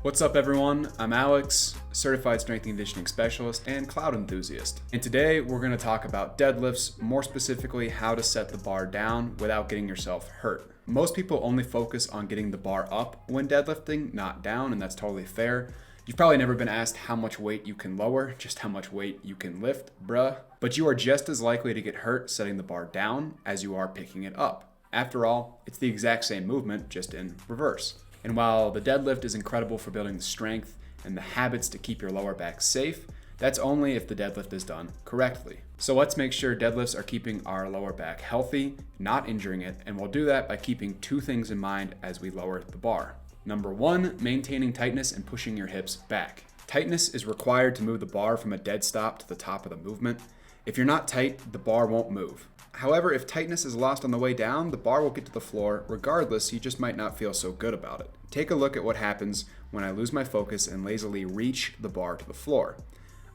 What's up everyone, I'm Alex, certified strength and conditioning specialist and cloud enthusiast. And today we're going to talk about deadlifts, more specifically how to set the bar down without getting yourself hurt. Most people only focus on getting the bar up when deadlifting, not down, and that's totally fair. You've probably never been asked how much weight you can lower, just how much weight you can lift, bruh. But you are just as likely to get hurt setting the bar down as you are picking it up. After all, it's the exact same movement, just in reverse. And while the deadlift is incredible for building the strength and the habits to keep your lower back safe, that's only if the deadlift is done correctly. So let's make sure deadlifts are keeping our lower back healthy, not injuring it, and we'll do that by keeping two things in mind as we lower the bar. Number one, maintaining tightness and pushing your hips back. Tightness is required to move the bar from a dead stop to the top of the movement. If you're not tight, the bar won't move. However, if tightness is lost on the way down, the bar will get to the floor. Regardless, you just might not feel so good about it. Take a look at what happens when I lose my focus and lazily reach the bar to the floor.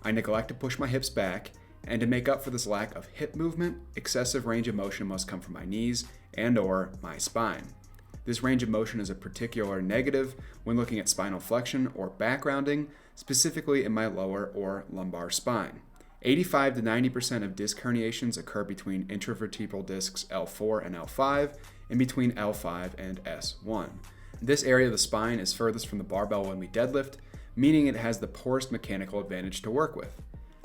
I neglect to push my hips back, and to make up for this lack of hip movement, excessive range of motion must come from my knees and/or my spine. This range of motion is a particular negative when looking at spinal flexion or back rounding, specifically in my lower or lumbar spine. 85 to 90% of disc herniations occur between intervertebral discs L4 and L5 and between L5 and S1. This area of the spine is furthest from the barbell when we deadlift, meaning it has the poorest mechanical advantage to work with.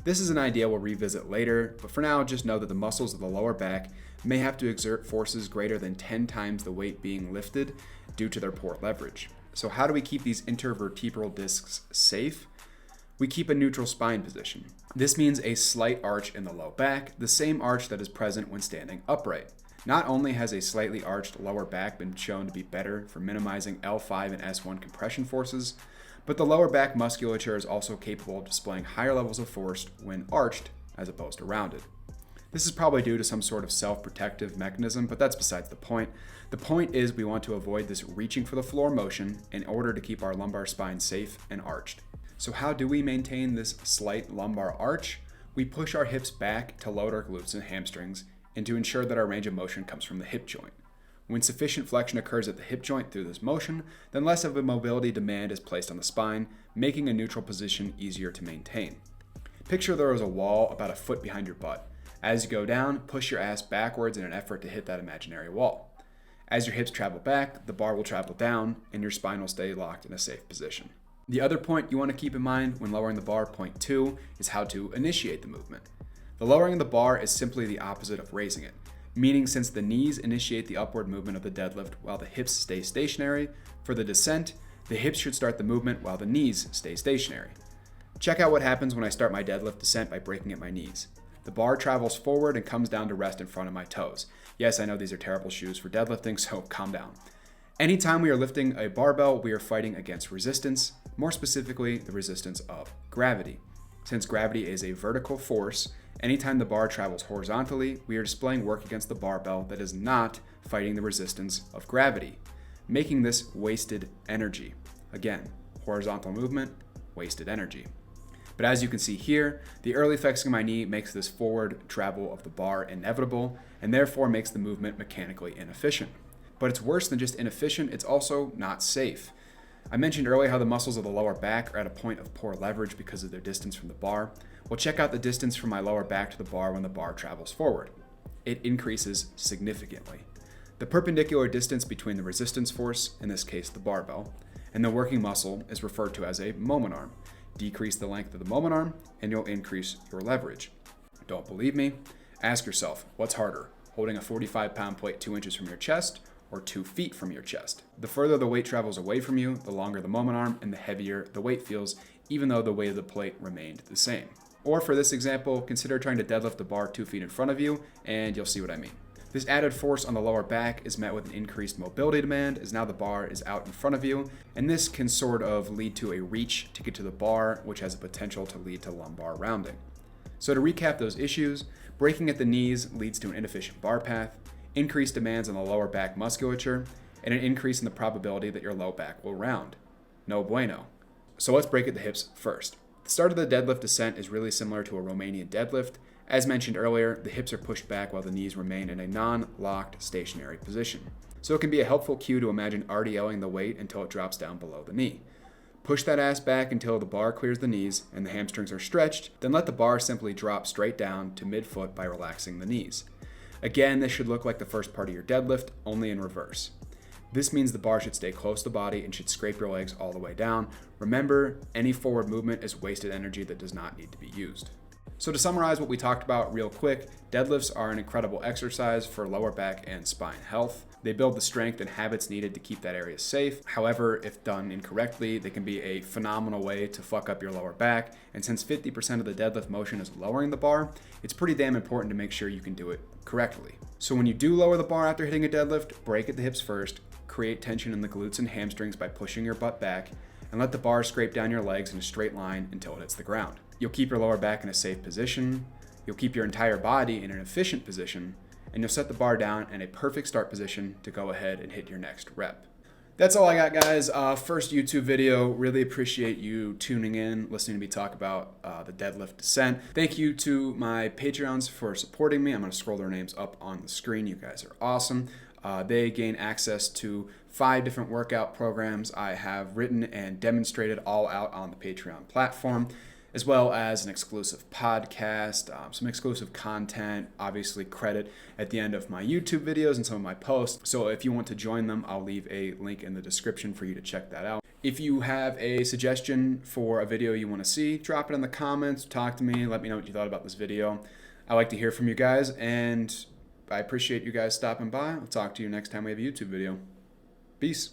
This is an idea we'll revisit later, but for now just know that the muscles of the lower back may have to exert forces greater than 10 times the weight being lifted due to their poor leverage. So how do we keep these intervertebral discs safe? We keep a neutral spine position. This means a slight arch in the low back, the same arch that is present when standing upright. Not only has a slightly arched lower back been shown to be better for minimizing L5 and S1 compression forces, but the lower back musculature is also capable of displaying higher levels of force when arched as opposed to rounded. This is probably due to some sort of self-protective mechanism, but that's besides the point. The point is we want to avoid this reaching for the floor motion in order to keep our lumbar spine safe and arched. So how do we maintain this slight lumbar arch? We push our hips back to load our glutes and hamstrings and to ensure that our range of motion comes from the hip joint. When sufficient flexion occurs at the hip joint through this motion, then less of a mobility demand is placed on the spine, making a neutral position easier to maintain. Picture there is a wall about a foot behind your butt. As you go down, push your ass backwards in an effort to hit that imaginary wall. As your hips travel back, the bar will travel down and your spine will stay locked in a safe position. The other point you want to keep in mind when lowering the bar, point 2, is how to initiate the movement. The lowering of the bar is simply the opposite of raising it, meaning since the knees initiate the upward movement of the deadlift while the hips stay stationary, for the descent, the hips should start the movement while the knees stay stationary. Check out what happens when I start my deadlift descent by breaking at my knees. The bar travels forward and comes down to rest in front of my toes. Yes, I know these are terrible shoes for deadlifting, so calm down. Anytime we are lifting a barbell, we are fighting against resistance, more specifically the resistance of gravity. Since gravity is a vertical force, anytime the bar travels horizontally, we are displaying work against the barbell that is not fighting the resistance of gravity, making this wasted energy. Again, horizontal movement, wasted energy. But as you can see here, the early flexing of my knee makes this forward travel of the bar inevitable and therefore makes the movement mechanically inefficient. But it's worse than just inefficient, it's also not safe. I mentioned earlier how the muscles of the lower back are at a point of poor leverage because of their distance from the bar. Well, check out the distance from my lower back to the bar when the bar travels forward. It increases significantly. The perpendicular distance between the resistance force, in this case the barbell, and the working muscle is referred to as a moment arm. Decrease the length of the moment arm and you'll increase your leverage. Don't believe me? Ask yourself, what's harder, holding a 45-pound plate 2 inches from your chest or 2 feet from your chest? The further the weight travels away from you, the longer the moment arm and the heavier the weight feels, even though the weight of the plate remained the same. Or for this example, consider trying to deadlift the bar 2 feet in front of you, and you'll see what I mean. This added force on the lower back is met with an increased mobility demand as now the bar is out in front of you, and this can sort of lead to a reach to get to the bar, which has a potential to lead to lumbar rounding. So to recap those issues, breaking at the knees leads to an inefficient bar path, increased demands on the lower back musculature, and an increase in the probability that your low back will round. No bueno. So let's break at the hips first. The start of the deadlift descent is really similar to a Romanian deadlift. As mentioned earlier, the hips are pushed back while the knees remain in a non-locked stationary position. So it can be a helpful cue to imagine RDLing the weight until it drops down below the knee. Push that ass back until the bar clears the knees and the hamstrings are stretched, then let the bar simply drop straight down to midfoot by relaxing the knees. Again, this should look like the first part of your deadlift, only in reverse. This means the bar should stay close to the body and should scrape your legs all the way down. Remember, any forward movement is wasted energy that does not need to be used. So to summarize what we talked about real quick, deadlifts are an incredible exercise for lower back and spine health. They build the strength and habits needed to keep that area safe. However, if done incorrectly, they can be a phenomenal way to fuck up your lower back. And since 50% of the deadlift motion is lowering the bar, it's pretty damn important to make sure you can do it correctly. So when you do lower the bar after hitting a deadlift, break at the hips first, create tension in the glutes and hamstrings by pushing your butt back, and let the bar scrape down your legs in a straight line until it hits the ground. You'll keep your lower back in a safe position, you'll keep your entire body in an efficient position, and you'll set the bar down in a perfect start position to go ahead and hit your next rep. That's all I got, guys. First YouTube video. Really appreciate you tuning in, listening to me talk about the deadlift descent. Thank you to my Patreons for supporting me. I'm going to scroll their names up on the screen. You guys are awesome. They gain access to 5 different workout programs I have written and demonstrated all out on the Patreon platform, as well as an exclusive podcast, some exclusive content, obviously credit at the end of my YouTube videos and some of my posts. So if you want to join them, I'll leave a link in the description for you to check that out. If you have a suggestion for a video you want to see, drop it in the comments, talk to me, let me know what you thought about this video. I like to hear from you guys, and I appreciate you guys stopping by. I'll talk to you next time we have a YouTube video. Peace.